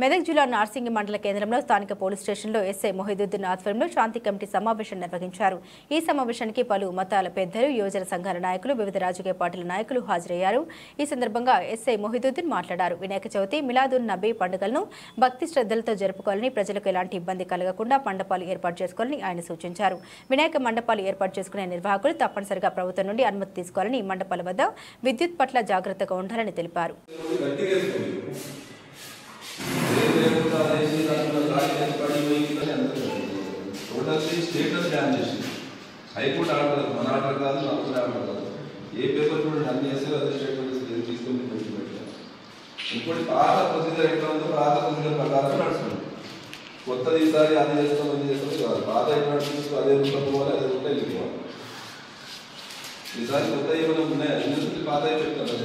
మెదక్ జిల్లా నార్సింగి మండల కేంద్రంలో స్థానిక పోలీస్ స్టేషన్లో ఎస్ఐ మొహిదుద్దీన్ ఆధ్వర్యంలో శాంతి కమిటీ సమావేశం నిర్వహించారు. ఈ సమావేశానికి పలు మతాల పెద్దలు, యువజన సంఘాల నాయకులు, వివిధ రాజకీయ పార్టీల నాయకులు హాజరయ్యారు. ఈ సందర్భంగా ఎస్ఐ మొహిదుద్దీన్ మాట్లాడారు. వినాయక చవితి, మిలాదున్ నబీ పండుగలను భక్తి శ్రద్ధలతో జరుపుకోవాలని, ప్రజలకు ఎలాంటి ఇబ్బంది కలగకుండా మండపాలు ఏర్పాటు చేసుకోవాలని ఆయన సూచించారు. వినాయక మండపాలు ఏర్పాటు చేసుకునే నిర్వాహకులు తప్పనిసరిగా ప్రభుత్వం నుండి అనుమతి తీసుకోవాలని, మండపాల వద్ద విద్యుత్ పట్ల జాగ్రత్తగా ఉండాలని తెలిపారు. హైకోర్టు ఆర్డర్ మన ఆర్డర్ కాదు, నాకు ఆర్డర్ కాదు. ఏ పేపర్ చూడండి అన్ని చేస్తే అదే స్టేట్మెంట్ తీసుకొని పెట్టారు. ఇంకోటి పాత ప్రొసీజర్ ఎట్లా ఉందో పాత ప్రొసీజర్ ప్రకారం నడుస్తుంది. కొత్తది ఈసారి అది చేస్తాం అది చేస్తాం కాదు. పాత ఎట్లా నడుస్తుంది అదే రూట్లో పోవాలి, అదే రూట్లో వెళ్ళిపోవాలి. ఈసారి కొత్త ఏమైనా ఉన్నాయి అన్ని పాత పెట్టారు.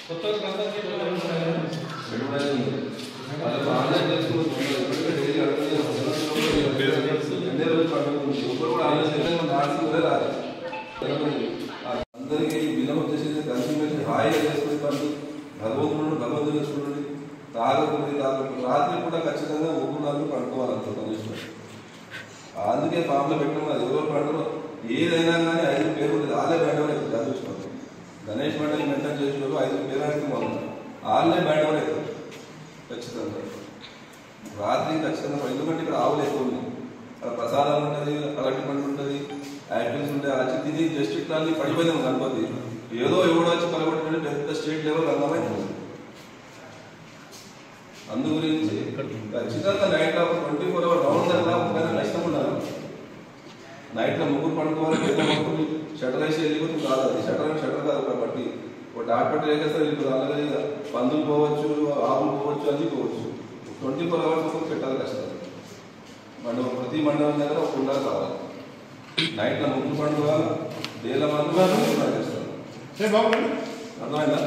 కొత్త ఆన్లైన్ చేసుకోవచ్చు. అందరికీ బిల్లం వచ్చేసి కన్సల్టేషన్ హాయిగా చేసుకుని పని భగవంతుడు చేసుకుంటుంది. తాగకూడదు రాత్రి కూడా ఖచ్చితంగా ఒప్పుకున్నారు పడుకోవాలనుకుంటున్నాను. అందుకే ఫామ్లో పెట్టడం అది ఎవరో పడరు. ఏదైనా కానీ 5 పేరు ఉంటుంది. వాళ్ళే బ్యాండ్ అవుతుంది. చదువుకోండి. గణేష్ మండలి మెయింటైన్ చేసిన 5 పేరు అయితే బాగుంటుంది. వాళ్ళే బ్యాండ్ అవుతుంది ఖచ్చితంగా. రాత్రి ఖచ్చితంగా ఎందుకంటే ఇక్కడ ఆవులు ఎక్కువ ఉన్నాయి. అక్కడ ప్రసాదాలు ఉంటుంది, కలెక్టర్ పండు ఉంటుంది, యాక్టివిటీస్ ఉంటాయి. ఆ చిత్తి జస్ట్ ఇట్లా పడిపోయింది గణపతి. ఏదో ఎవడో వచ్చి కలగొట్టినట్టు పెద్ద స్టేట్ లెవెల్ రంగమైంది. అందు గురించి ఖచ్చితంగా నైట్లో 24 hours రౌండ్ అలా ఉందని కష్టం ఉండాలి. నైట్లో ముగ్గురు పండుకోవాలి, పెద్ద ముగ్గురు షటర్ వేసి వెళ్ళిపోతుంది కాదు. అది షటర్ కాదు కాబట్టి ఒక డాక్టర్ వేసేస్తే వెళ్ళిపోతుంది. అలాగే పందులు పోవచ్చు, ఆవులు పోవచ్చు, అన్నీ పోవచ్చు. 24 hours కోసం పెట్టాలి కష్టం. మండపం ప్రతి మండపం దగ్గర ఒక ఉండాలి కావాలి. నైట్లో ముగ్గురు పండుగ డేల మందు చేస్తారు. అర్థమైందా?